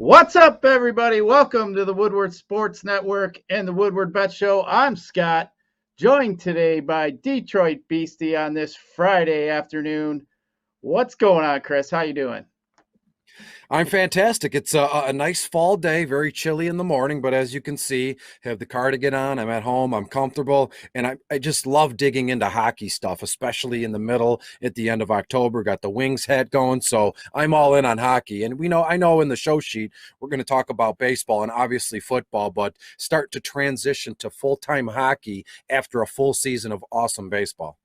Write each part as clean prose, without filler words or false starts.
What's up, everybody? Welcome to the Woodward Sports Network and the Woodward Bets Show. I'm Scott, joined today by Detroit Beastie on this Friday afternoon. What's going on, Chris? How you doing? I'm fantastic. It's a nice fall day, very chilly in the morning, but as you can see, have the cardigan on. I'm at home. I'm comfortable, and I just love digging into hockey stuff, especially in the middle at the end of October. Got the Wings hat going, so I'm all in on hockey. And I know in the show sheet we're going to talk about baseball and obviously football, but start to transition to full-time hockey after a full season of awesome baseball.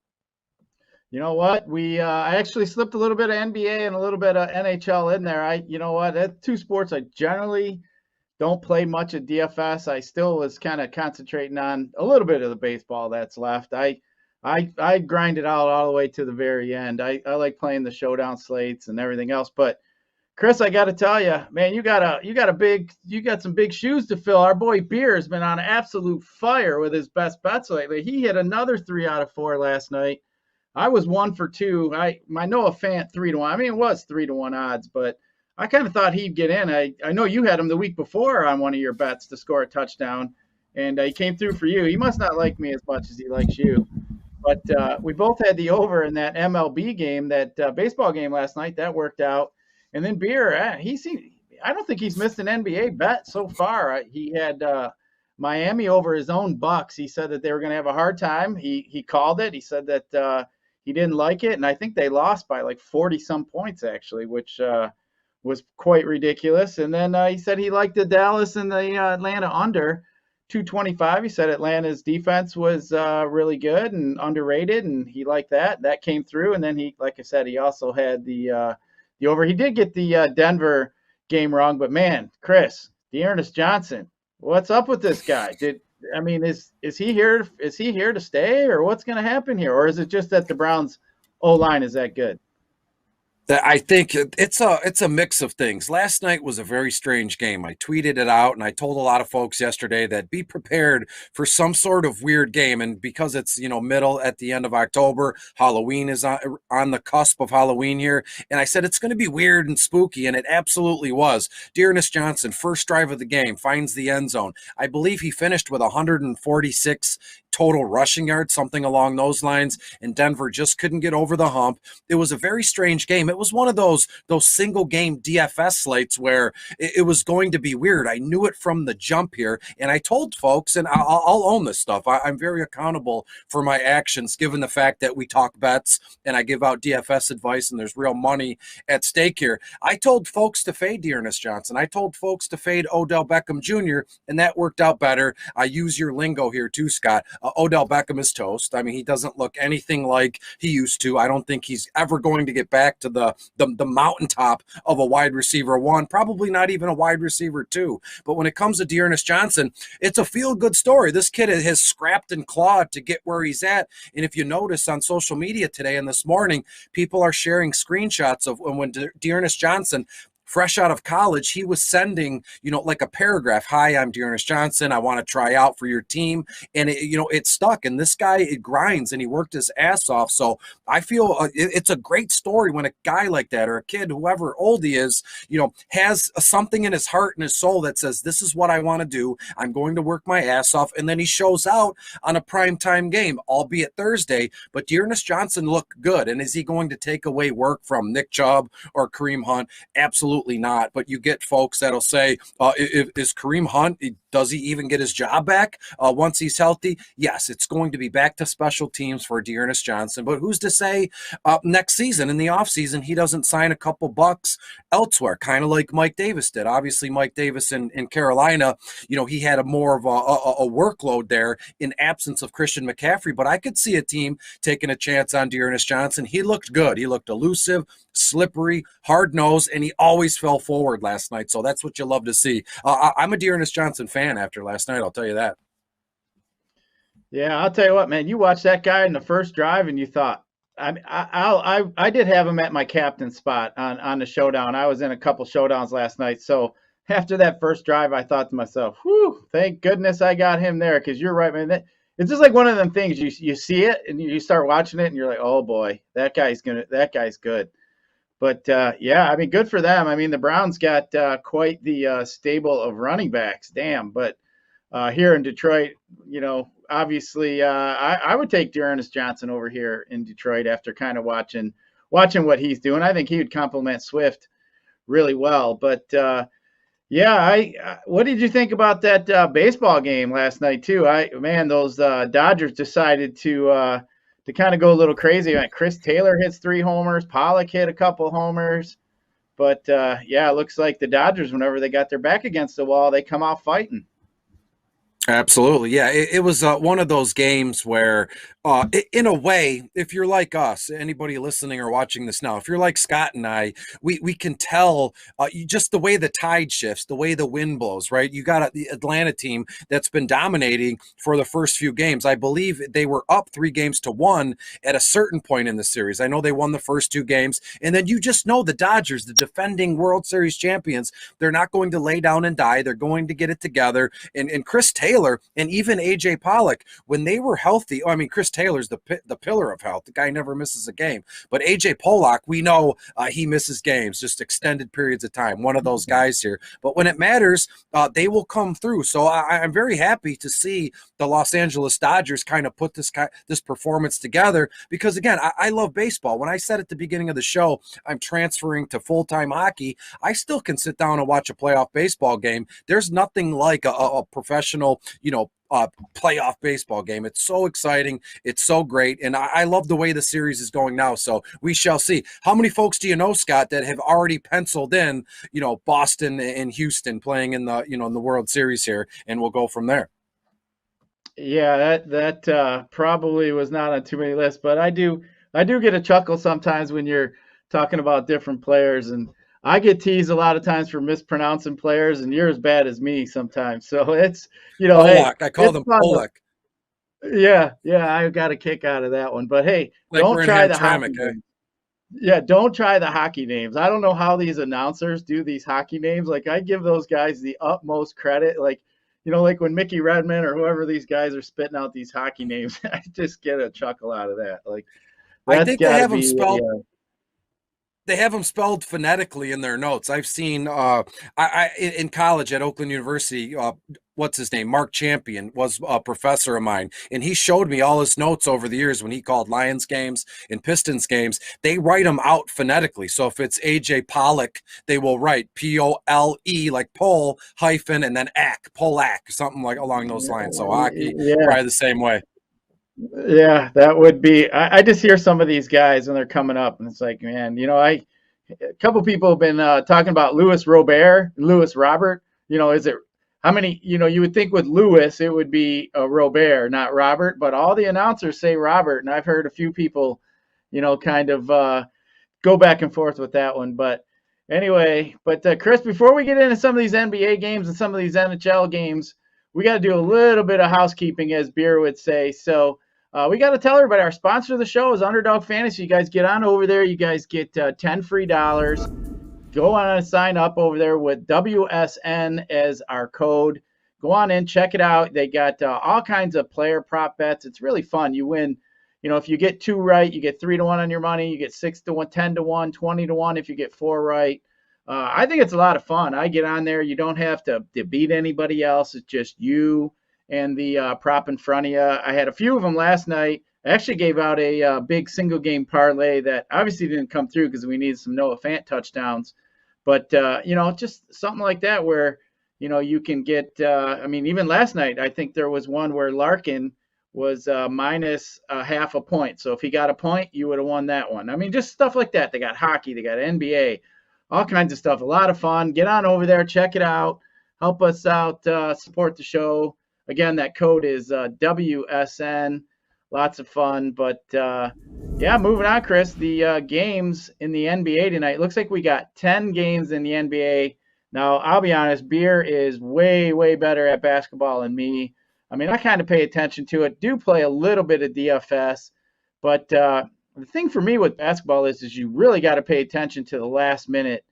You know what? I actually slipped a little bit of NBA and a little bit of NHL in there. That's two sports I generally don't play much at DFS. I still was kind of concentrating on a little bit of the baseball that's left. I grind it out all the way to the very end. I like playing the showdown slates and everything else. But Chris, I got to tell you, man, you got some big shoes to fill. Our boy Beer has been on absolute fire with his best bets lately. He hit another 3 out of 4 last night. I was 1 for 2. My Noah Fant 3-1. I mean, it was 3-1 odds, but I kind of thought he'd get in. I know you had him the week before on one of your bets to score a touchdown, and he came through for you. He must not like me as much as he likes you. But we both had the over in that MLB game, that baseball game last night. That worked out. And then Beer, I don't think he's missed an NBA bet so far. He had Miami over his own Bucks. He said that they were going to have a hard time. He called it. He said that he didn't like it, and I think they lost by like 40-some points, actually, which was quite ridiculous. And then he said he liked the Dallas and the Atlanta under 225. He said Atlanta's defense was really good and underrated, and he liked that. That came through. And then like I said, he also had the over. He did get the Denver game wrong, but man, Chris, Dearness Johnson, what's up with this guy? Is he here? Is he here to stay, or what's going to happen here, or is it just that the Browns' O-line is that good? I think it's a mix of things. Last night was a very strange game. I tweeted it out, and I told a lot of folks yesterday that be prepared for some sort of weird game. And because it's middle at the end of October, Halloween is on the cusp of Halloween here, and I said it's going to be weird and spooky, and it absolutely was. Dearness Johnson, first drive of the game, finds the end zone. I believe he finished with 146 total rushing yards, something along those lines, and Denver just couldn't get over the hump. It was a very strange game. It was one of those single game DFS slates where it was going to be weird. I knew it from the jump here, and I told folks, and I'll own this stuff. I'm very accountable for my actions, given the fact that we talk bets and I give out DFS advice, and there's real money at stake here. I told folks to fade Dearness Johnson. I told folks to fade Odell Beckham Jr., and that worked out better. I use your lingo here too, Scott. Odell Beckham is toast. I mean, he doesn't look anything like he used to. I don't think he's ever going to get back to the mountaintop of a wide receiver 1, probably not even a wide receiver 2. But when it comes to Dearness Johnson, it's a feel-good story. This kid has scrapped and clawed to get where he's at. And if you notice on social media today and this morning, people are sharing screenshots of when Dearness Johnson, fresh out of college, he was sending, like a paragraph. Hi, I'm Dearness Johnson. I want to try out for your team. And, it stuck. And this guy, it grinds, and he worked his ass off. So I feel it's a great story when a guy like that, or a kid, whoever old he is, has something in his heart and his soul that says, this is what I want to do. I'm going to work my ass off. And then he shows out on a primetime game, albeit Thursday. But Dearness Johnson looked good. And is he going to take away work from Nick Chubb or Kareem Hunt? Absolutely not. But you get folks that'll say, is Kareem Hunt, does he even get his job back once he's healthy? Yes, it's going to be back to special teams for Dearness Johnson. But who's to say next season, in the offseason, he doesn't sign a couple bucks elsewhere, kind of like Mike Davis did. Obviously, Mike Davis in Carolina, he had more of a workload there in absence of Christian McCaffrey. But I could see a team taking a chance on Dearness Johnson. He looked good. He looked elusive, slippery, hard-nosed, and he always fell forward last night. So that's what you love to see. I'm a Dearness Johnson fan after last night, I'll tell you that. Yeah, I'll tell you what, man. You watched that guy in the first drive, and you thought, I did have him at my captain spot on the showdown. I was in a couple showdowns last night. So after that first drive, I thought to myself, whew, thank goodness I got him there, because you're right, man. It's just like one of them things. You see it, and you start watching it, and you're like, oh, boy, that guy's good. But yeah, I mean, good for them. I mean, the Browns got quite the stable of running backs. Damn. But here in Detroit, obviously, I would take Dearness Johnson over here in Detroit after kind of watching what he's doing. I think he would complement Swift really well. But yeah, what did you think about that baseball game last night too? Man, those Dodgers decided to kind of go a little crazy. Chris Taylor hits 3 homers, Pollock hit a couple homers, but yeah, it looks like the Dodgers, whenever they got their back against the wall, they come out fighting. Absolutely. Yeah. It was one of those games where, in a way, if you're like us, anybody listening or watching this now, if you're like Scott and I, we can tell just the way the tide shifts, the way the wind blows, right? You got the Atlanta team that's been dominating for the first few games. I believe they were up 3-1 at a certain point in the series. I know they won the first 2 games. And then you just know the Dodgers, the defending World Series champions, they're not going to lay down and die. They're going to get it together. And Chris Taylor and even AJ Pollock, when they were healthy, I mean, Chris Taylor's the pillar of health. The guy never misses a game. But AJ Pollock, we know he misses games, just extended periods of time. One of those guys here. But when it matters, they will come through. So I'm very happy to see the Los Angeles Dodgers kind of put this performance together because, again, I love baseball. When I said at the beginning of the show, I'm transferring to full-time hockey, I still can sit down and watch a playoff baseball game. There's nothing like a professional playoff baseball game. It's so exciting. It's so great. And I love the way the series is going now. So we shall see. How many folks do you know, Scott, that have already penciled in, Boston and Houston playing in the, in the World Series here? And we'll go from there. Yeah, that probably was not on too many lists, but I do get a chuckle sometimes when you're talking about different players, and I get teased a lot of times for mispronouncing players, and you're as bad as me sometimes. So it's hey, Pollock. I call them Pollock. Yeah, I got a kick out of that one. But hey, Like don't we're in try the hockey Hamtramck, eh? names. Yeah, don't try the hockey names. I don't know how these announcers do these hockey names. Like I give those guys the utmost credit. Like like when Mickey Redmond or whoever these guys are spitting out these hockey names, I just get a chuckle out of that. Like I that's think they got to have them be. spelled. They have them spelled phonetically in their notes. I've seen in college at Oakland University, what's his name? Mark Champion was a professor of mine, and he showed me all his notes over the years when he called Lions games and Pistons games. They write them out phonetically. So if it's AJ Pollock, they will write Pole, like pole hyphen and then ack, Polak, something like along those lines. So hockey, probably the same way. Yeah, that would be. I just hear some of these guys when they're coming up, and it's like, man, a couple people have been talking about Louis Robert. Is it how many? You would think with Louis it would be Robert, not Robert, but all the announcers say Robert, and I've heard a few people, kind of go back and forth with that one. But anyway, Chris, before we get into some of these NBA games and some of these NHL games, we got to do a little bit of housekeeping, as Beer would say. So we got to tell everybody our sponsor of the show is Underdog Fantasy. You guys get on over there. You guys get 10 free dollars. Go on and sign up over there with WSN as our code. Go on in, check it out. They got all kinds of player prop bets. It's really fun. You win. If you get 2 right, you get 3 to 1 on your money. You get 6 to 1, 10 to 1, 20 to 1 if you get 4 right. I think it's a lot of fun. I get on there. You don't have to beat anybody else. It's just you and the prop in front of you. I had a few of them last night. I actually gave out a big single game parlay that obviously didn't come through because we needed some Noah Fant touchdowns. But, just something like that where, you can get, even last night, I think there was one where Larkin was minus half a point. So if he got a point, you would have won that one. Just stuff like that. They got hockey, they got NBA, all kinds of stuff. A lot of fun. Get on over there, check it out, help us out, support the show. Again, that code is WSN. Lots of fun. But moving on, Chris. The games in the NBA tonight. Looks like we got 10 games in the NBA. Now, I'll be honest, Beer is way, way better at basketball than me. I kind of pay attention to it. Do play a little bit of DFS, but the thing for me with basketball is you really got to pay attention to the last minute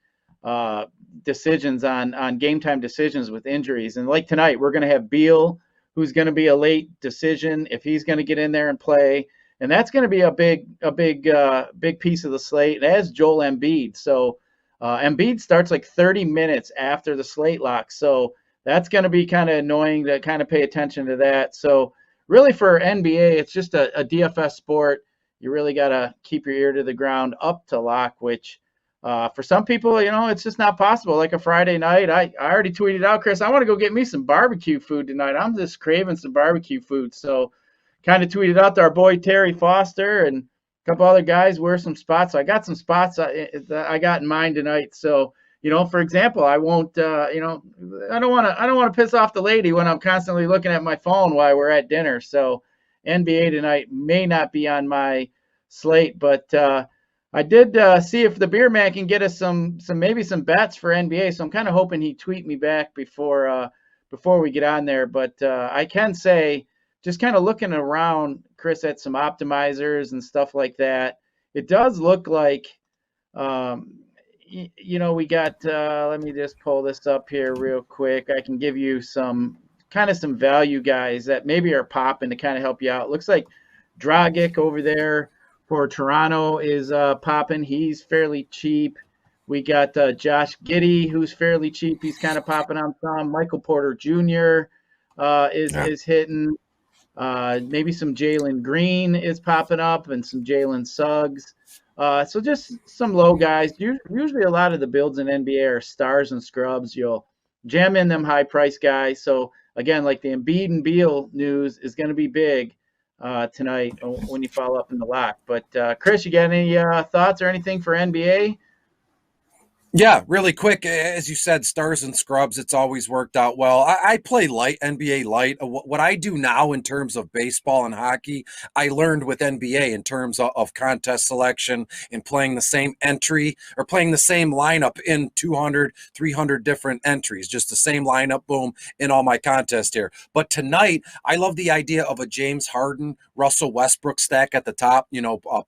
decisions on game time decisions with injuries. And like tonight, we're going to have Beal, who's going to be a late decision if he's going to get in there and play. and that's going to be big piece of the slate. And as Joel Embiid, so Embiid starts like 30 minutes after the slate lock, so that's going to be kind of annoying to kind of pay attention to that. So really for NBA, it's just a DFS sport. You really got to keep your ear to the ground up to lock, which for some people, it's just not possible. Like a Friday night, I already tweeted out, Chris, I want to go get me some barbecue food tonight. I'm just craving some barbecue food. So kind of tweeted out to our boy Terry Foster and a couple other guys where some spots. So I got some spots I got in mind tonight. So, for example, I won't, I don't want to piss off the lady when I'm constantly looking at my phone while we're at dinner. So NBA tonight may not be on my slate, but I did see if the beer man can get us some bets for NBA. So I'm kind of hoping he tweet me back before we get on there. But I can say, just kind of looking around, Chris, at some optimizers and stuff like that, it does look like, we got. Let me just pull this up here real quick. I can give you some value guys that maybe are popping to kind of help you out. Looks like Dragic over there for Toronto is popping. He's fairly cheap. We got Josh Giddey, who's fairly cheap. He's kind of popping on some. Michael Porter Jr. is hitting. Maybe some Jalen Green is popping up and some Jalen Suggs. So just some low guys. Usually a lot of the builds in NBA are stars and scrubs. You'll jam in them high price guys. So again, like the Embiid and Beal news is going to be big tonight when you follow up in the lock. But Chris, you got any thoughts or anything for NBA? Yeah, really quick. As you said, stars and scrubs, it's always worked out well. I play light, NBA light. What I do now in terms of baseball and hockey, I learned with NBA in terms of contest selection and playing the same entry or playing the same lineup in 200, 300 different entries, just the same lineup, boom, in all my contests here. But tonight, I love the idea of a James Harden, Russell Westbrook stack at the top,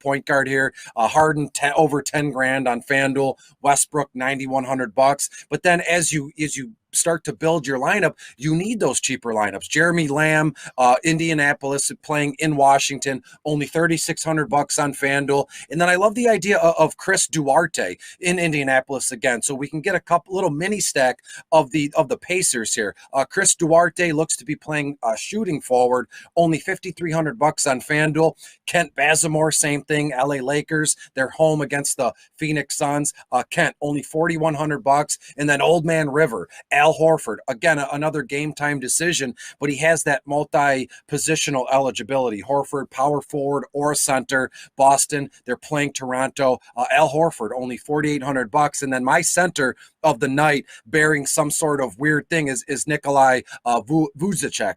point guard here. Harden over 10 grand on FanDuel, Westbrook $9,100. But then as you start to build your lineup, you need those cheaper lineups. Jeremy Lamb, Indianapolis, playing in Washington, only $3,600 on FanDuel. And then I love the idea of Chris Duarte in Indianapolis again, so we can get a couple little mini stack of the Pacers here. Chris Duarte looks to be playing shooting forward, only $5,300 on FanDuel. Kent Bazemore, same thing. LA Lakers, they're home against the Phoenix Suns. Kent, only $4,100. And then Old Man River, Al Horford, again, another game time decision, but he has that multi-positional eligibility. Horford, power forward or center. Boston, they're playing Toronto. Al Horford, only $4,800. And then my center of the night, bearing some sort of weird thing, is Nikolai Vucevic,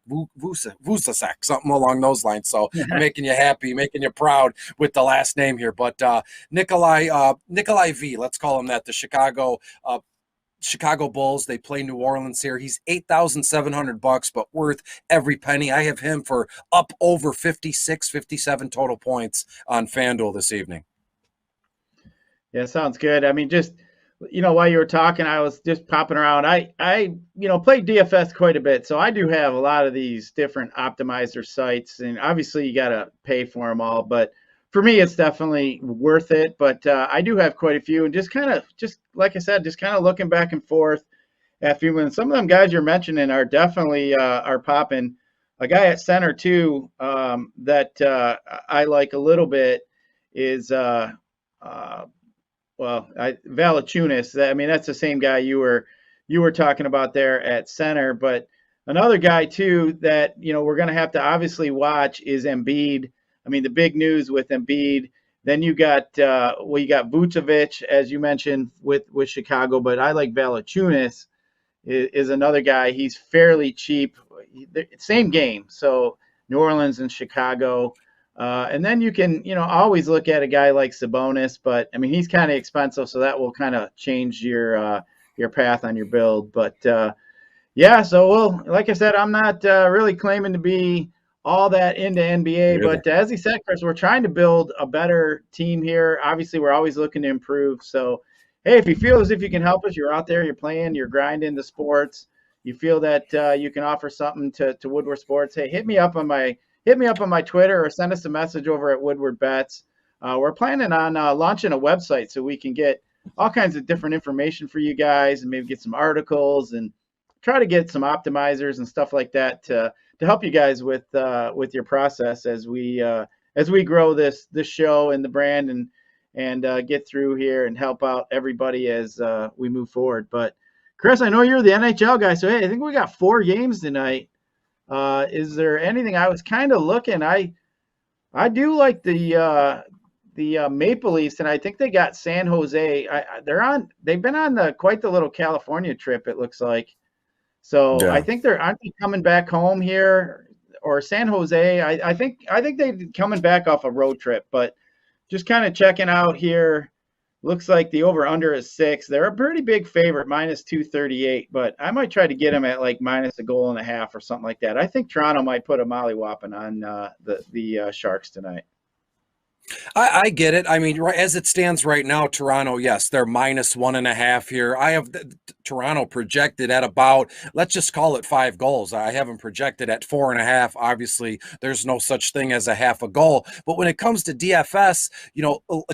something along those lines. So I'm making you happy, making you proud with the last name here. But Nikolai V, let's call him that, the Chicago Bulls, they play New Orleans here. He's $8,700, but worth every penny. I have him for up over 56, 57 total points on FanDuel this evening. Yeah, sounds good. I mean, just, while you were talking, I was just popping around. I play DFS quite a bit, so I do have a lot of these different optimizer sites, and obviously you got to pay for them all, but for me, it's definitely worth it. But I do have quite a few, and just like I said, just kind of looking back and forth at a few. And some of them guys you're mentioning are definitely are popping. A guy at center too that I like a little bit is Valanciunas. I mean, that's the same guy you were talking about there at center. But another guy too that we're going to have to obviously watch is Embiid. I mean, the big news with Embiid. Then you got you got Vucevic, as you mentioned, with Chicago. But I like Valanciunas is another guy. He's fairly cheap. Same game. So New Orleans and Chicago. And then you can always look at a guy like Sabonis, but I mean he's kind of expensive, so that will kind of change your path on your build. But yeah, so like I said, I'm not really claiming to be all that into NBA, but as he said, Chris, we're trying to build a better team here. Obviously, we're always looking to improve. So, hey, if you feel as if you can help us, you're out there, you're playing, you're grinding the sports, you feel that you can offer something to Woodward Sports, hey, hit me up on my hit me up on my Twitter or send us a message over at Woodward Bets. We're planning on launching a website so we can get all kinds of different information for you guys and maybe get some articles and try to get some optimizers and stuff like that to help you guys with your process as we grow this show and the brand and get through here and help out everybody as we move forward. But Chris, I know you're the NHL guy, so hey, I think we got 4 games tonight. Is there anything? I was kind of looking. I do like the Maple Leafs, and I think they got San Jose. They've been on quite the little California trip, it looks like. So Yeah. I think aren't they coming back home here, or San Jose? I think they're coming back off a road trip, but just kind of checking out here. Looks like the over under is 6. They're a pretty big favorite, minus 238, but I might try to get them at like minus a goal and a half or something like that. I think Toronto might put a mollywhopping on the Sharks tonight. I get it. I mean, as it stands right now, Toronto, yes, they're minus 1.5 here. I have Toronto projected at about, let's just call it 5 goals. I haven't projected at 4.5. Obviously, there's no such thing as a half a goal. But when it comes to DFS,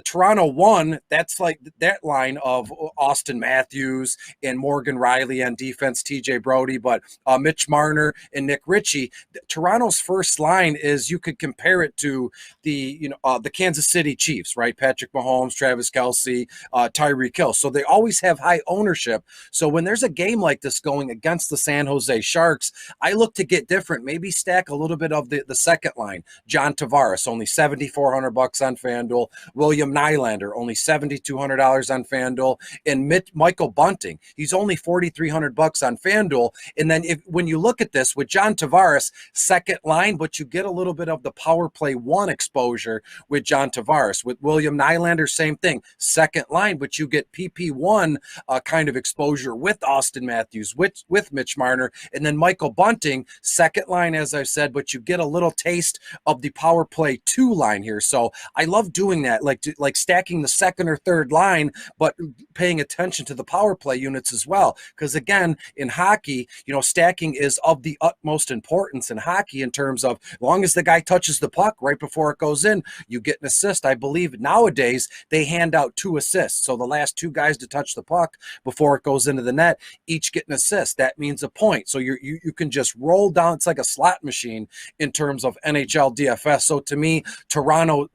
Toronto won. That's like that line of Austin Matthews and Morgan Riley on defense, TJ Brody, but Mitch Marner and Nick Ritchie. Toronto's first line is, you could compare it to the Kansas City Chiefs, right? Patrick Mahomes, Travis Kelce, Tyreek Hill. So they always have high ownership. So when there's a game like this going against the San Jose Sharks, I look to get different, maybe stack a little bit of the second line. John Tavares, only $7,400 on FanDuel. William Nylander, only $7,200 on FanDuel. And Michael Bunting, he's only $4,300 on FanDuel. And then when you look at this with John Tavares, second line, but you get a little bit of the power play 1 exposure with John Tavares. With William Nylander, same thing, second line, but you get PP1 kind of exposure with Austin Matthews, with Mitch Marner, and then Michael Bunting, second line, as I've said, but you get a little taste of the power play 2 line here. So I love doing that, like stacking the second or third line, but paying attention to the power play units as well. Because again, in hockey, stacking is of the utmost importance in hockey in terms of, as long as the guy touches the puck right before it goes in, you get an assist. I believe nowadays they hand out 2 assists. So the last 2 guys to touch the puck before it goes into the net each get an assist. That means a point. So you can just roll down. It's like a slot machine in terms of NHL DFS. So to me, Toronto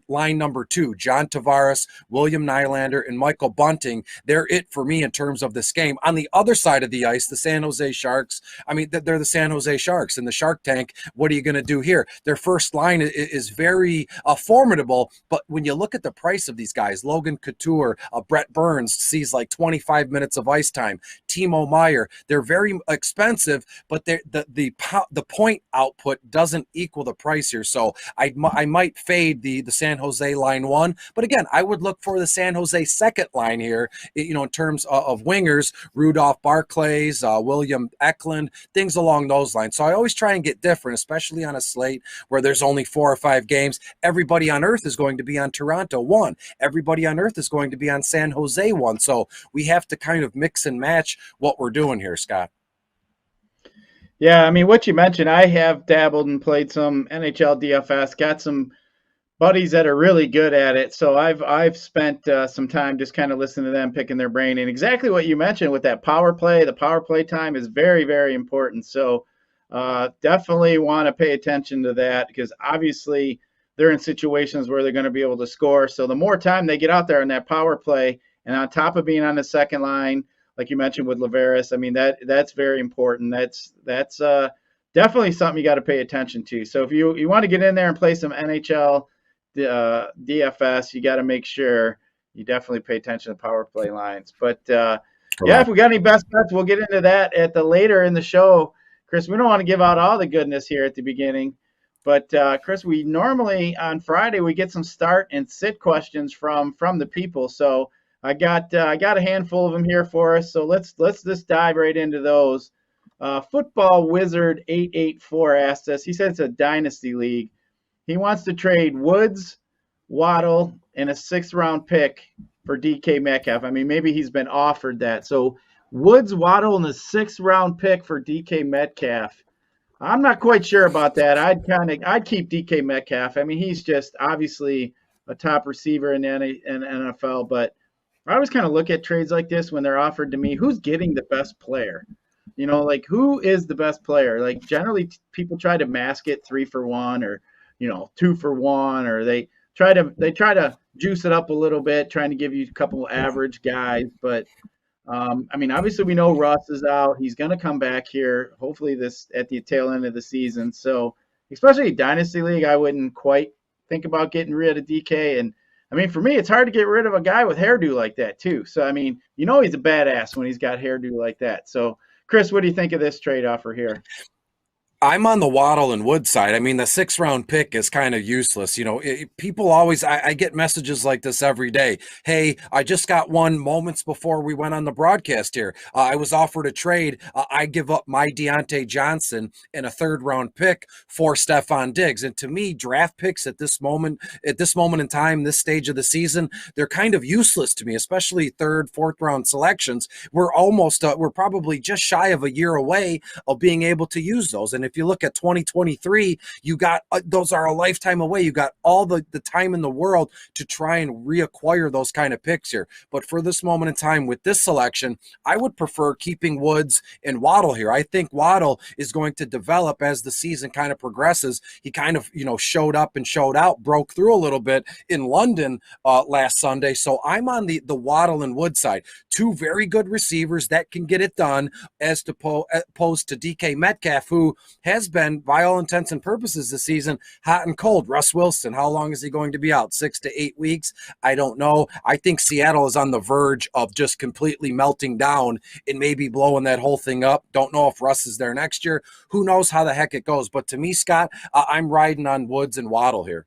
line number 2, John Tavares, William Nylander, and Michael Bunting, they're it for me in terms of this game. On the other side of the ice, the San Jose Sharks, I mean, they're the San Jose Sharks in the Shark Tank. What are you going to do here? Their first line is very formidable, but when you look at the price of these guys, Logan Couture, Brett Burns sees like 25 minutes of ice time. Timo Meier, they're very expensive, but the point output doesn't equal the price here. So I might fade the San Jose line 1, but again, I would look for the San Jose second line here, in terms of wingers, Rudolph Barclays, William Eklund, things along those lines. So I always try and get different, especially on a slate where there's only 4 or 5 games. Everybody on earth is going to be on Toronto 1. Everybody on earth is going to be on San Jose 1. So we have to kind of mix and match what we're doing here, Scott. Yeah, I mean, what you mentioned, I have dabbled and played some NHL DFS, got some buddies that are really good at it. So I've spent some time just kind of listening to them, picking their brain. And exactly what you mentioned with that power play, the power play time is very, very important. So definitely want to pay attention to that, because obviously they're in situations where they're going to be able to score. So the more time they get out there in that power play, and on top of being on the second line, like you mentioned with Lavaris, I mean, that's very important. That's definitely something you got to pay attention to. So if you want to get in there and play some NHL DFS, you got to make sure you definitely pay attention to power play lines. But yeah, if we got any best bets, we'll get into that at the later in the show. Chris, we don't want to give out all the goodness here at the beginning. But Chris, we normally on Friday we get some start and sit questions from the people. So I got a handful of them here for us. So let's just dive right into those. Football Wizard 884 asked us. He said it's a dynasty league. He wants to trade Woods, Waddle, and a 6th-round pick for DK Metcalf. I mean, maybe he's been offered that. So Woods, Waddle, and a 6th-round pick for DK Metcalf. I'm not quite sure about that. I'd keep DK Metcalf. I mean, he's just obviously a top receiver in the NFL, but I always kind of look at trades like this when they're offered to me. Who's getting the best player? Like who is the best player? Like generally, people try to mask it 3-for-1 or 2-for-1, or they try to juice it up a little bit, trying to give you a couple average guys. But I mean, obviously we know Russ is out. He's going to come back here, hopefully this at the tail end of the season. So especially Dynasty League, I wouldn't quite think about getting rid of DK. And I mean, for me, it's hard to get rid of a guy with hairdo like that too. So I mean, he's a badass when he's got hairdo like that. So Chris, what do you think of this trade offer here? I'm on the Waddle and Wood side. I mean, the 6th-round pick is kind of useless. People always, I get messages like this every day. Hey, I just got one moments before we went on the broadcast here. I was offered a trade. I give up my Deontay Johnson and a 3rd-round pick for Stephon Diggs. And to me, draft picks at this moment in time, this stage of the season, they're kind of useless to me, especially 3rd, 4th-round selections. We're probably just shy of a year away of being able to use those. And if you look at 2023, you got those are a lifetime away. You got all the time in the world to try and reacquire those kind of picks here. But for this moment in time with this selection, I would prefer keeping Woods and Waddle here. I think Waddle is going to develop as the season kind of progresses. He kind of, showed up and showed out, broke through a little bit in London last Sunday. So I'm on the Waddle and Wood side. Two very good receivers that can get it done as opposed to DK Metcalf, who has been, by all intents and purposes this season, hot and cold. Russ Wilson, how long is he going to be out? 6 to 8 weeks? I don't know. I think Seattle is on the verge of just completely melting down and maybe blowing that whole thing up. Don't know if Russ is there next year. Who knows how the heck it goes? But to me, Scott, I'm riding on Woods and Waddle here.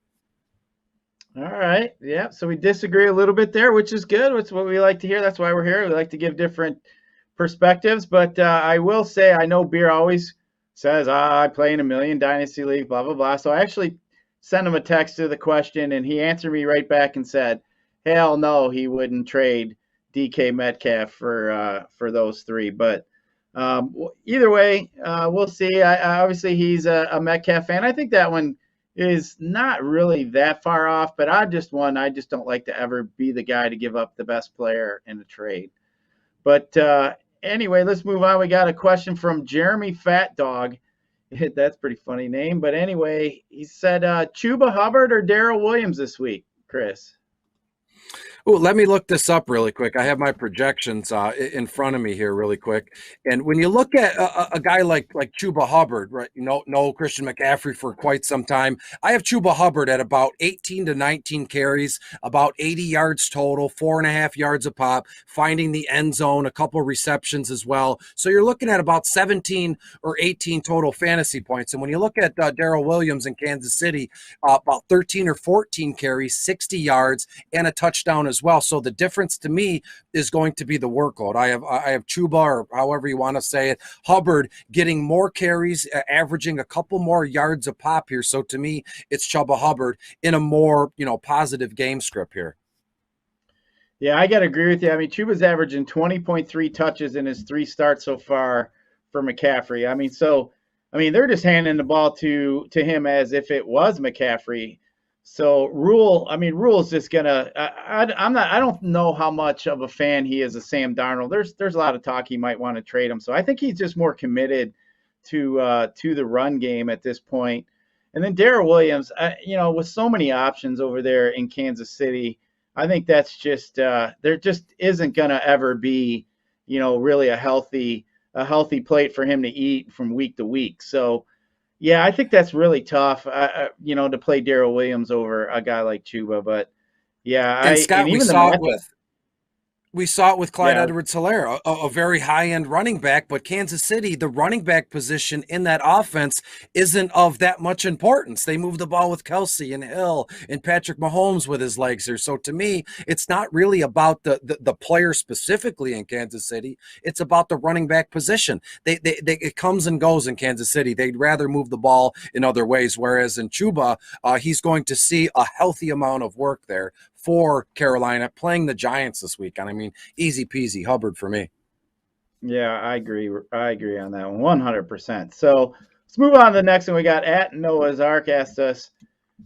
All right. Yeah. So we disagree a little bit there, which is good. It's what we like to hear. That's why we're here. We like to give different perspectives. But I will say, I know Beer always says, I play in a million dynasty league, blah, blah, blah. So I actually sent him a text to the question, and he answered me right back and said, hell no, he wouldn't trade DK Metcalf for those three. But either way, we'll see. Obviously, he's a Metcalf fan. I think that one is not really that far off, but I just don't like to ever be the guy to give up the best player in a trade. But anyway, let's move on. We got a question from Jeremy Fat Dog. That's a pretty funny name. But anyway, he said, Chuba Hubbard or Darrell Williams this week, Chris? Oh, let me look this up really quick. I have my projections in front of me here really quick. And when you look at a guy like Chuba Hubbard, right? No Christian McCaffrey for quite some time. I have Chuba Hubbard at about 18 to 19 carries, about 80 yards total, 4.5 yards a pop, finding the end zone, a couple receptions as well. So you're looking at about 17 or 18 total fantasy points. And when you look at Darrell Williams in Kansas City, about 13 or 14 carries, 60 yards, and a touchdown as well. So the difference to me is going to be the workload. I have Chuba, or however you want to say it, Hubbard getting more carries, averaging a couple more yards a pop here. So to me, it's Chuba Hubbard in a more, positive game script here. Yeah, I got to agree with you. I mean, Chuba's averaging 20.3 touches in his 3 starts so far for McCaffrey. I mean, they're just handing the ball to him as if it was McCaffrey. So Rule's just gonna. I don't know how much of a fan he is of Sam Darnold. There's a lot of talk he might want to trade him. So I think he's just more committed to the run game at this point. And then Darrell Williams, with so many options over there in Kansas City, I think that's just there just isn't gonna ever be, really a healthy plate for him to eat from week to week. So. Yeah, I think that's really tough, to play Darrell Williams over a guy like Chuba. But yeah, and Scott, we saw it with Clyde Edwards-Helaire, a very high-end running back, but Kansas City, the running back position in that offense isn't of that much importance. They move the ball with Kelsey and Hill and Patrick Mahomes with his legs here. So to me, it's not really about the player specifically in Kansas City. It's about the running back position. It comes and goes in Kansas City. They'd rather move the ball in other ways, whereas in Chuba, he's going to see a healthy amount of work there for Carolina, playing the Giants this weekend. I mean, easy peasy Hubbard for me. Yeah, I agree. I agree on that one, 100%. So Let's move on to the next one. We got at Noah's Ark asked us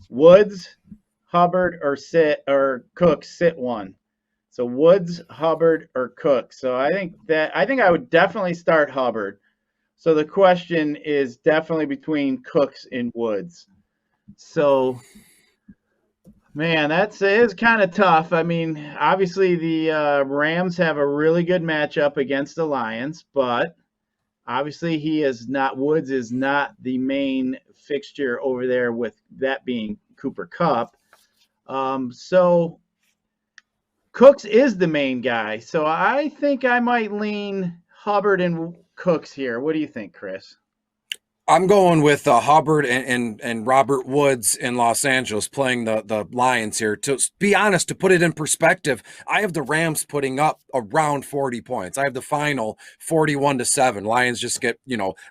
Woods, Hubbard, or Cooks sit one. So Woods, Hubbard, or Cooks. So I think I would definitely start Hubbard. So the question is definitely between Cooks and Woods. So man, it is kind of tough. I mean, obviously the Rams have a really good matchup against the Lions, but obviously Woods is not the main fixture over there, with that being Cooper Kupp. So Cooks is the main guy. So I think I might lean Hubbard and Cooks here. What do you think, Chris? I'm going with Hubbard and Robert Woods in Los Angeles playing the Lions here. To be honest, to put it in perspective, I have the Rams putting up around 40 points. I have the final 41-7. Lions just get,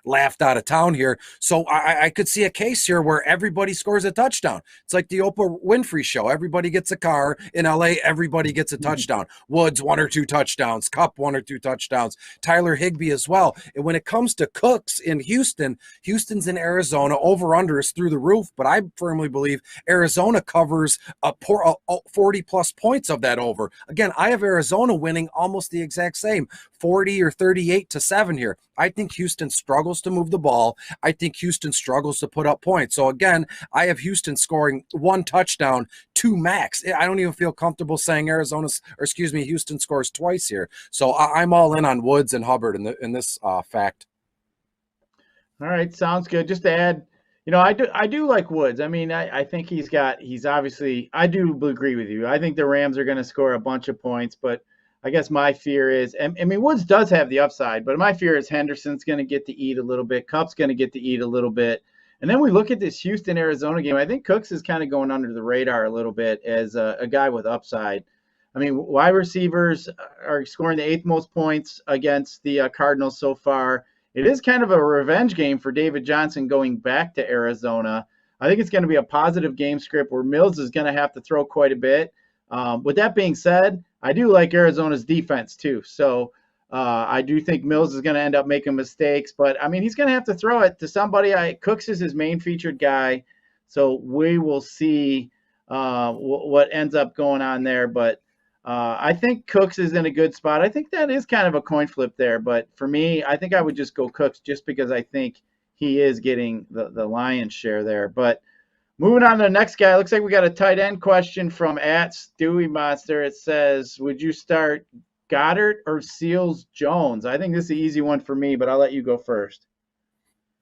laughed out of town here. So I could see a case here where everybody scores a touchdown. It's like the Oprah Winfrey show. Everybody gets a car. In LA, everybody gets a touchdown. Woods, 1 or 2 touchdowns. Kupp, 1 or 2 touchdowns. Tyler Higbee as well. And when it comes to Cooks in Houston's in Arizona. Over-under is through the roof, but I firmly believe Arizona covers 40-plus points of that over. Again, I have Arizona winning almost the exact same, 40 or 38-7 here. I think Houston struggles to move the ball. I think Houston struggles to put up points. So again, I have Houston scoring 1 touchdown, 2 max. I don't even feel comfortable saying Houston scores twice here. So I'm all in on Woods and Hubbard in this fact. All right, sounds good. Just to add, I do like Woods. I mean, I think he's obviously, I do agree with you. I think the Rams are going to score a bunch of points, but I guess my fear is, I mean, Woods does have the upside, but my fear is Henderson's going to get to eat a little bit. Kupp's going to get to eat a little bit. And then we look at this Houston-Arizona game. I think Cooks is kind of going under the radar a little bit as a guy with upside. I mean, wide receivers are scoring the 8th most points against the Cardinals so far. It is kind of a revenge game for David Johnson going back to Arizona. I think it's going to be a positive game script where Mills is going to have to throw quite a bit. With that being said, I do like Arizona's defense too. So I do think Mills is going to end up making mistakes. But, I mean, he's going to have to throw it to somebody. Cooks is his main featured guy. So we will see what ends up going on there. But I think Cooks is in a good spot. I think that is kind of a coin flip there. But for me, I think I would just go Cooks just because I think he is getting the lion's share there. But moving on to the next guy, looks like we got a tight end question from @Stewie Monster. It says, would you start Goddard or Seals Jones? I think this is an easy one for me, but I'll let you go first.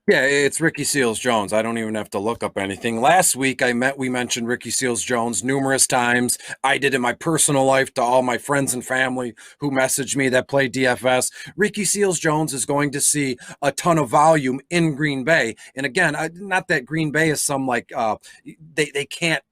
Yeah, it's Ricky Seals-Jones. I don't even have to look up anything. Last week, we mentioned Ricky Seals-Jones numerous times. I did in my personal life to all my friends and family who messaged me that play DFS. Ricky Seals-Jones is going to see a ton of volume in Green Bay. And again, not that Green Bay is some they can't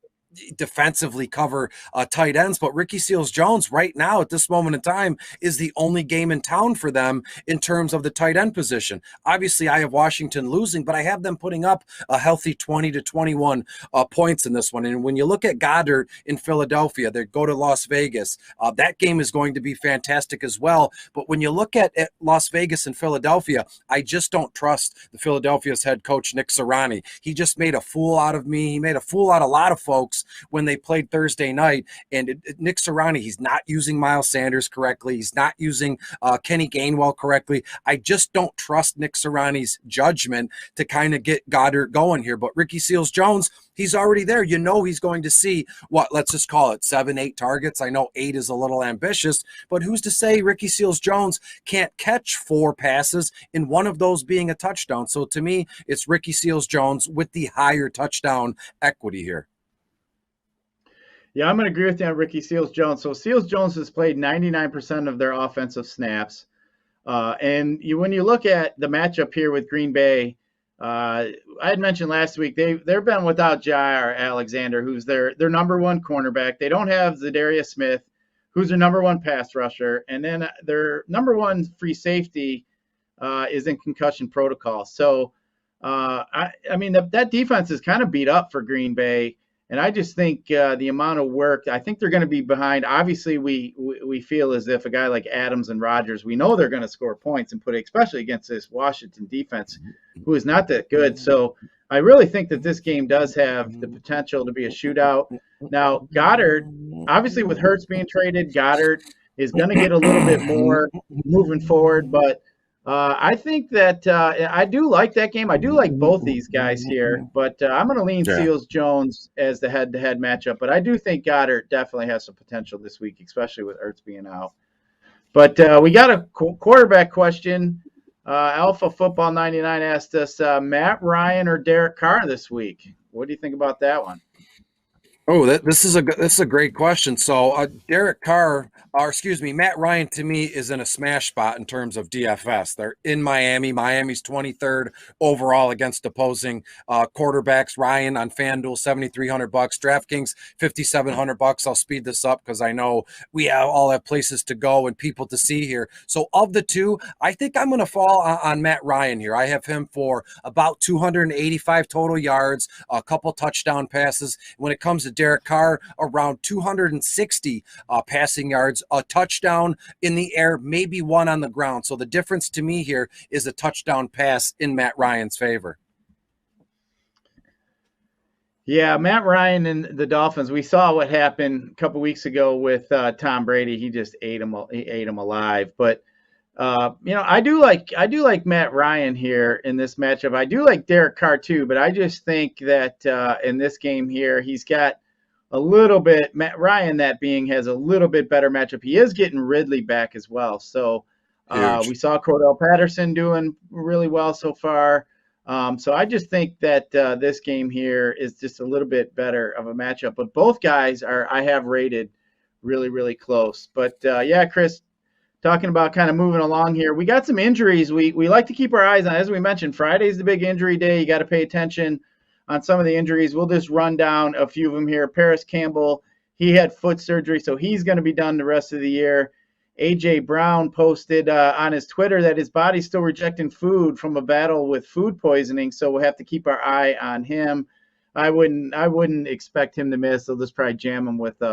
defensively cover tight ends, but Ricky Seals-Jones right now at this moment in time is the only game in town for them in terms of the tight end position. Obviously, I have Washington losing, but I have them putting up a healthy 20 to 21 points in this one. And when you look at Goddard in Philadelphia, they go to Las Vegas. That game is going to be fantastic as well. But when you look at Las Vegas and Philadelphia, I just don't trust the Philadelphia's head coach, Nick Sirianni. He just made a fool out of me. He made a fool out of a lot of folks when they played Thursday night. And Nick Sirianni, he's not using Miles Sanders correctly. He's not using Kenny Gainwell correctly. I just don't trust Nick Sirianni's judgment to kind of get Goddard going here. But Ricky Seals-Jones, he's already there. You know he's going to see let's just call it 7, 8 targets. I know 8 is a little ambitious, but who's to say Ricky Seals-Jones can't catch 4 passes in one of those being a touchdown? So to me, it's Ricky Seals-Jones with the higher touchdown equity here. Yeah, I'm going to agree with you on Ricky Seals-Jones. So Seals-Jones has played 99% of their offensive snaps. When you look at the matchup here with Green Bay, I had mentioned last week they've been without Jair Alexander, who's their number one cornerback. They don't have Zadarius Smith, who's their number one pass rusher, and then their number one free safety is in concussion protocol. So I mean that defense is kind of beat up for Green Bay. And I just think the amount of work, I think they're going to be behind. Obviously, we feel as if a guy like Adams and Rogers, we know they're going to score points and put it, especially against this Washington defense, who is not that good. So I really think that this game does have the potential to be a shootout. Now, Goddard, obviously with Hurts being traded, Goddard is going to get a little bit more moving forward, but I think that I do like that game. I do like both these guys here, but I'm going to lean Seals-Jones as the head-to-head matchup. But I do think Goddard definitely has some potential this week, especially with Ertz being out. But we got a quarterback question. Alpha Football 99 asked us, Matt Ryan or Derek Carr this week? What do you think about that one? Oh, this is a great question. So Derek Carr, or excuse me, Matt Ryan to me is in a smash spot in terms of DFS. They're in Miami. Miami's 23rd overall against opposing quarterbacks. Ryan on FanDuel $7,300, DraftKings $5,700. I'll speed this up because I know we all have places to go and people to see here. So of the two, I think I'm going to fall on Matt Ryan here. I have him for about 285 total yards, a couple touchdown passes. When it comes to Derek Carr, around 260 passing yards, a touchdown in the air, maybe one on the ground. So the difference to me here is a touchdown pass in Matt Ryan's favor. Yeah, Matt Ryan and the Dolphins, we saw what happened a couple weeks ago with Tom Brady. He just ate him alive. But I do like Matt Ryan here in this matchup. I do like Derek Carr too, but I just think that in this game here, he's got a little bit, Matt Ryan, that being, has a little bit better matchup. He is getting Ridley back as well. So we saw Cordell Patterson doing really well so far. So I just think that this game here is just a little bit better of a matchup. But both guys I have rated really, really close. But yeah, Chris, talking about kind of moving along here, we got some injuries we like to keep our eyes on. As we mentioned, Friday's the big injury day. You got to pay attention on some of the injuries. We'll just run down a few of them here. Paris Campbell, he had foot surgery, so he's going to be done the rest of the year. A.J. Brown posted on his Twitter that his body's still rejecting food from a battle with food poisoning, so we'll have to keep our eye on him. I wouldn't expect him to miss. They'll just probably jam him with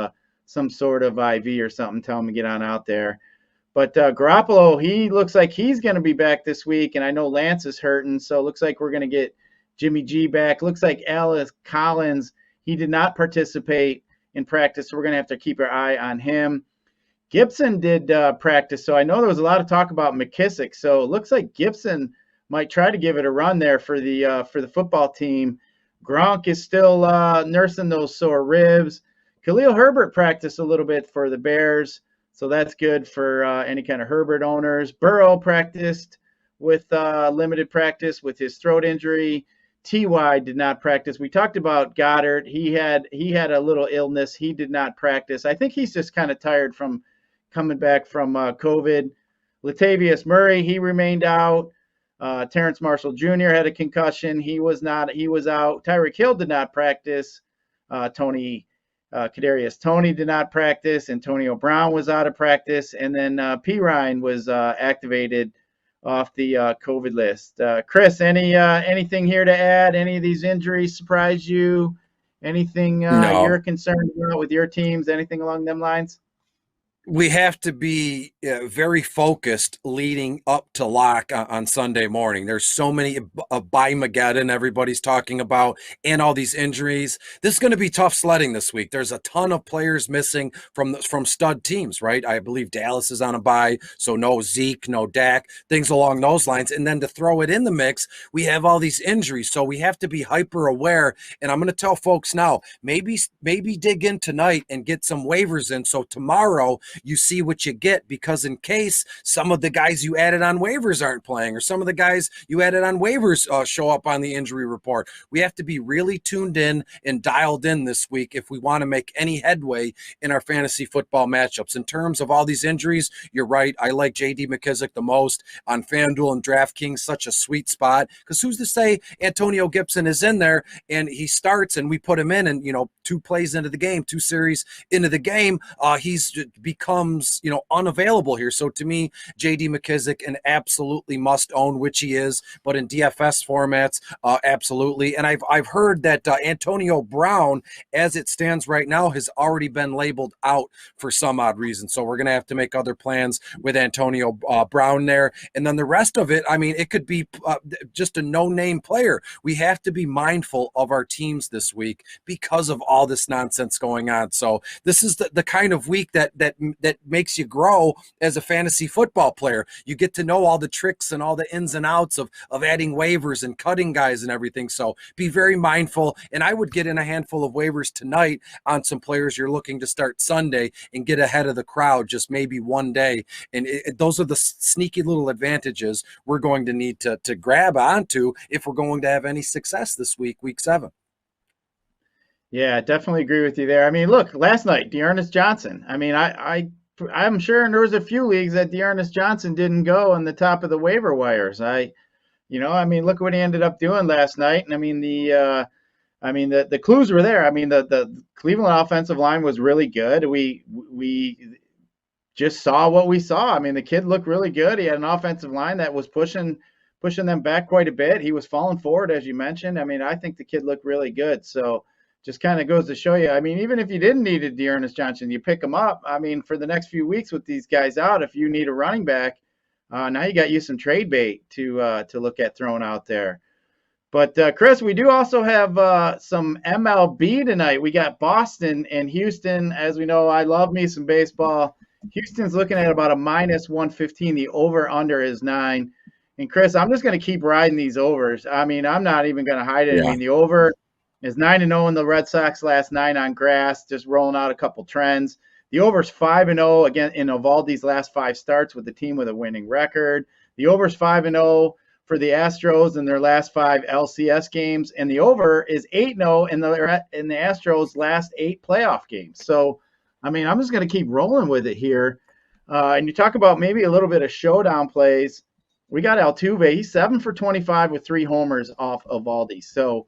some sort of IV or something, tell him to get on out there. But Garoppolo, he looks like he's going to be back this week, and I know Lance is hurting, so it looks like we're going to get Jimmy G back. Looks like Alex Collins, he did not participate in practice, so we're going to have to keep our eye on him. Gibson did practice, so I know there was a lot of talk about McKissick, so it looks like Gibson might try to give it a run there for the football team. Gronk is still nursing those sore ribs. Khalil Herbert practiced a little bit for the Bears, so that's good for any kind of Herbert owners. Burrow practiced with limited practice with his throat injury. T.Y. did not practice. We talked about Goddard. He had a little illness. He did not practice. I think he's just kind of tired from coming back from COVID. Latavius Murray, he remained out. Terrence Marshall Jr. had a concussion. He was out. Tyreek Hill did not practice. Kadarius Toney did not practice. Antonio Brown was out of practice. And then P. Ryan was activated off the COVID list. Chris, anything here to add? Any of these injuries surprise you? Anything No. you're concerned about with your teams? Anything along them lines? We have to be very focused leading up to lock on Sunday morning. There's so many Mageddon everybody's talking about and all these injuries. This is going to be tough sledding this week. There's a ton of players missing from stud teams, right? I believe Dallas is on a bye, so no Zeke, no Dak, things along those lines. And then to throw it in the mix, we have all these injuries. So we have to be hyper aware. And I'm going to tell folks now, maybe dig in tonight and get some waivers in. So tomorrow, you see what you get, because in case some of the guys you added on waivers aren't playing, or some of the guys you added on waivers show up on the injury report, we have to be really tuned in and dialed in this week if we want to make any headway in our fantasy football matchups. In terms of all these injuries, you're right. I like J.D. McKissick the most on FanDuel and DraftKings, such a sweet spot, because who's to say Antonio Gibson is in there and he starts and we put him in and, 2 plays into the game, 2 series into the game, he's become becomes, unavailable here. So to me, J.D. McKissick, an absolutely must own, which he is, but in DFS formats, absolutely. And I've heard that Antonio Brown, as it stands right now, has already been labeled out for some odd reason. So we're going to have to make other plans with Antonio Brown there. And then the rest of it, I mean, it could be just a no-name player. We have to be mindful of our teams this week because of all this nonsense going on. So this is the kind of week that makes you grow as a fantasy football player. You get to know all the tricks and all the ins and outs of adding waivers and cutting guys and everything. So be very mindful. And I would get in a handful of waivers tonight on some players you're looking to start Sunday and get ahead of the crowd just maybe one day. And those are the sneaky little advantages we're going to need to grab onto if we're going to have any success this week, week 7. Yeah, definitely agree with you there. I mean, look, last night, Dearness Johnson. I mean, I'm sure there was a few leagues that Dearness Johnson didn't go on the top of the waiver wires. I mean, look what he ended up doing last night. And I mean, the clues were there. I mean, the Cleveland offensive line was really good. We just saw what we saw. I mean, the kid looked really good. He had an offensive line that was pushing them back quite a bit. He was falling forward, as you mentioned. I mean, I think the kid looked really good. So just kind of goes to show you. I mean, even if you didn't need a Dearness Johnson, you pick him up. I mean, for the next few weeks with these guys out, if you need a running back, now you got you some trade bait to look at throwing out there. But Chris, we do also have some MLB tonight. We got Boston and Houston. As we know, I love me some baseball. Houston's looking at about a minus 115. The over/under is 9. And Chris, I'm just going to keep riding these overs. I mean, I'm not even going to hide it. Yeah. I mean, the over is 9-0 in the Red Sox last 9 on grass, just rolling out a couple trends. The over's 5-0 again in Evaldi's last 5 starts with the team with a winning record. The over's 5-0 for the Astros in their last 5 LCS games, and the over is 8-0 in the Astros' last 8 playoff games. So, I mean, I'm just going to keep rolling with it here. And you talk about maybe a little bit of showdown plays. We got Altuve. He's 7 for 25 with 3 homers off Evaldi. So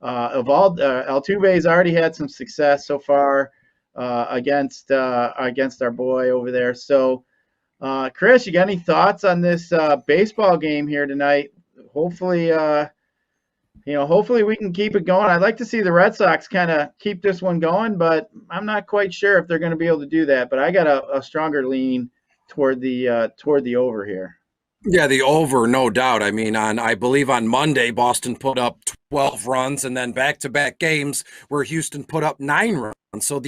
Altuve's already had some success so far against our boy over there. So, Chris, you got any thoughts on this baseball game here tonight? Hopefully, hopefully we can keep it going. I'd like to see the Red Sox kind of keep this one going, but I'm not quite sure if they're going to be able to do that. But I got a stronger lean toward the over here. Yeah, the over, no doubt. I mean, I believe on Monday, Boston put up 12 runs, and then back-to-back games where Houston put up 9 runs. So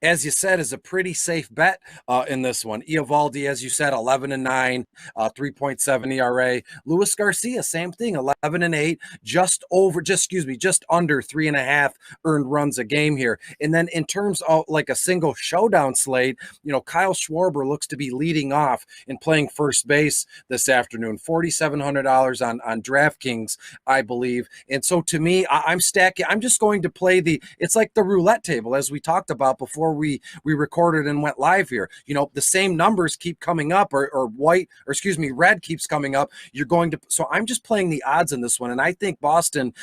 as you said, is a pretty safe bet in this one. Eovaldi, as you said, 11-9, 3.7 ERA. Luis Garcia, same thing, 11-8, just under 3.5 earned runs a game here. And then in terms of like a single showdown slate, Kyle Schwarber looks to be leading off and playing first base this afternoon. $4,700 on DraftKings, I believe. And so to me, I'm stacking. I'm just going to play it's like the roulette table, as we talked about before we recorded and went live here. The same numbers keep coming up, or red keeps coming up. So I'm just playing the odds in this one, and I think Boston,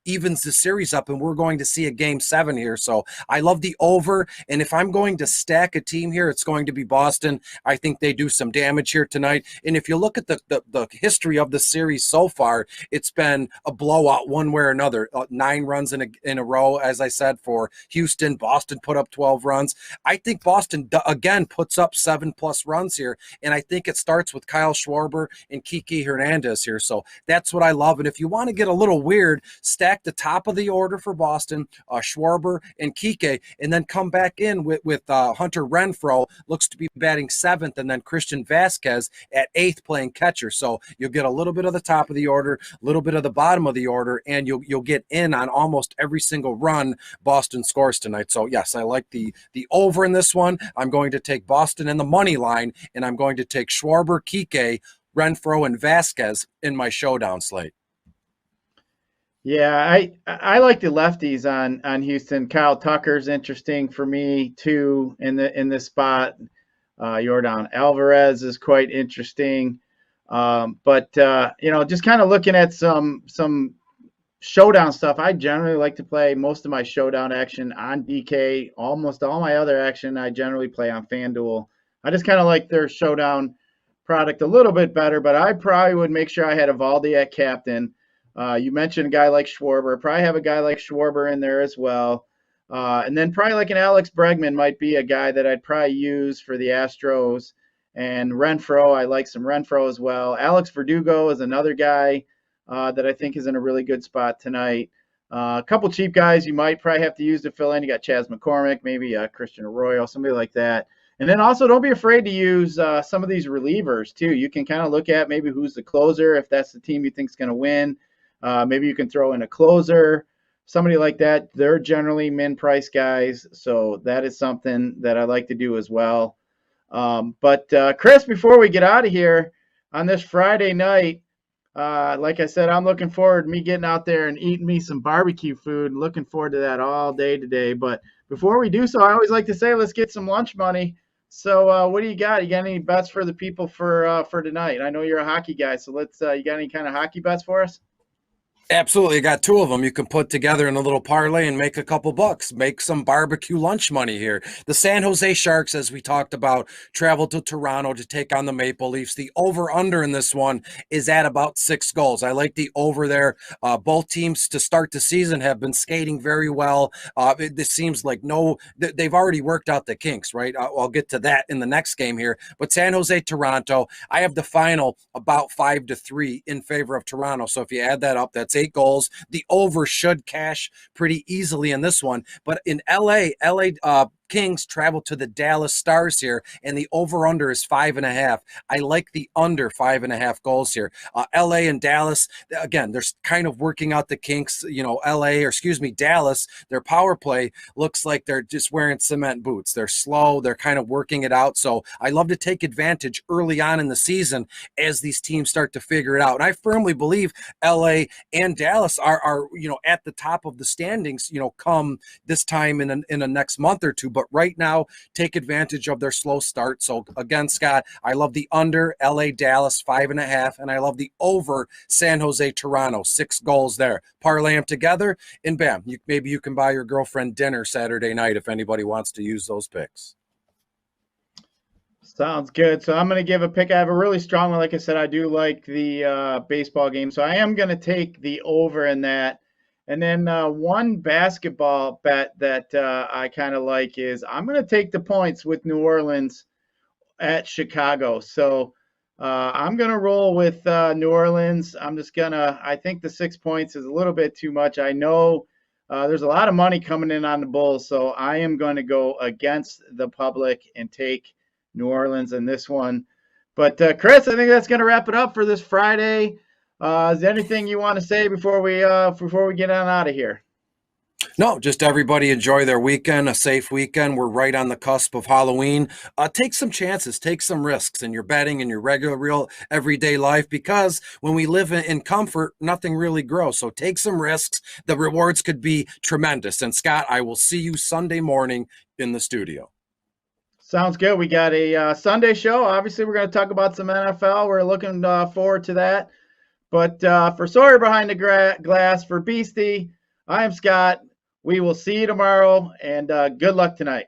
evens the series up, and we're going to see a game 7 here. So I love the over, and if I'm going to stack a team here, it's going to be Boston. I think they do some damage here tonight. And if you look at the history of the series so far, it's been a blowout one way or another. 9 runs in a row, as I said, for Houston. Boston put up 12 runs. I think Boston again puts up 7+ runs here, and I think it starts with Kyle Schwarber and Kiki Hernandez here. So that's what I love. And if you want to get a little weird, stack the top of the order for Boston, Schwarber and Kike, and then come back in with Hunter Renfroe, looks to be batting 7th, and then Christian Vasquez at 8th playing catcher. So you'll get a little bit of the top of the order, a little bit of the bottom of the order, and you'll get in on almost every single run Boston scores tonight. So yes, I like the over in this one. I'm going to take Boston in the money line, and I'm going to take Schwarber, Kike, Renfroe, and Vasquez in my showdown slate. Yeah, I like the lefties on Houston. Kyle Tucker's interesting for me too in this spot. Yordan Alvarez is quite interesting. But just kind of looking at some Showdown stuff, I generally like to play most of my Showdown action on DK. Almost all my other action, I generally play on FanDuel. I just kind of like their Showdown product a little bit better, but I probably would make sure I had Evaldi at captain. You mentioned a guy like Schwarber. Probably have a guy like Schwarber in there as well. And then probably like an Alex Bregman might be a guy that I'd probably use for the Astros. And Renfroe, I like some Renfroe as well. Alex Verdugo is another guy that I think is in a really good spot tonight. A couple cheap guys you might probably have to use to fill in. You got Chas McCormick, maybe Christian Arroyo, somebody like that. And then also don't be afraid to use some of these relievers too. You can kind of look at maybe who's the closer if that's the team you think is going to win. Maybe you can throw in a closer, somebody like that. They're generally min price guys, so that is something that I like to do as well. But Chris, before we get out of here on this Friday night, like I said, I'm looking forward to me getting out there and eating me some barbecue food. Looking forward to that all day today. But before we do so, I always like to say, let's get some lunch money. So what do you got? You got any bets for the people for tonight? I know you're a hockey guy, so let's. You got any kind of hockey bets for us? Absolutely. You got two of them you can put together in a little parlay and make a couple bucks, make some barbecue lunch money here. The San Jose Sharks, as we talked about, travel to Toronto to take on the Maple Leafs. The over-under in this one is at about 6 goals. I like the over there. Both teams to start the season have been skating very well. This seems like they've already worked out the kinks, right? I'll get to that in the next game here. But San Jose, Toronto, I have the final about 5-3 in favor of Toronto. So if you add that up, that's 8 goals. The over should cash pretty easily in this one. But in LA Kings travel to the Dallas Stars here, and the over-under is 5.5. I like the under 5.5 goals here. LA and Dallas, again, they're kind of working out the kinks. Dallas, their power play looks like they're just wearing cement boots. They're slow. They're kind of working it out. So I love to take advantage early on in the season as these teams start to figure it out. And I firmly believe LA and Dallas are at the top of the standings, come this time in the next month or two. But right now, take advantage of their slow start. So again, Scott, I love the under LA Dallas 5.5, and I love the over San Jose Toronto 6 goals there. Parlay them together, and bam, maybe you can buy your girlfriend dinner Saturday night if anybody wants to use those picks. Sounds good. So I'm going to give a pick. I have a really strong one. Like I said, I do like the baseball game. So I am going to take the over in that. And then one basketball bet that I kind of like is I'm going to take the points with New Orleans at Chicago. So I'm going to roll with New Orleans. I think the 6 points is a little bit too much. I know there's a lot of money coming in on the Bulls. So I am going to go against the public and take New Orleans in this one. But Chris, I think that's going to wrap it up for this Friday. Is there anything you want to say before we get on out of here? No, just everybody enjoy their weekend, a safe weekend. We're right on the cusp of Halloween. Take some chances, take some risks in your betting and your regular, real, everyday life, because when we live in comfort, nothing really grows. So take some risks. The rewards could be tremendous. And Scott, I will see you Sunday morning in the studio. Sounds good. We got a Sunday show. Obviously, we're going to talk about some NFL. We're looking forward to that. But for Sawyer Behind the Glass, for Beastie, I am Scott. We will see you tomorrow, and good luck tonight.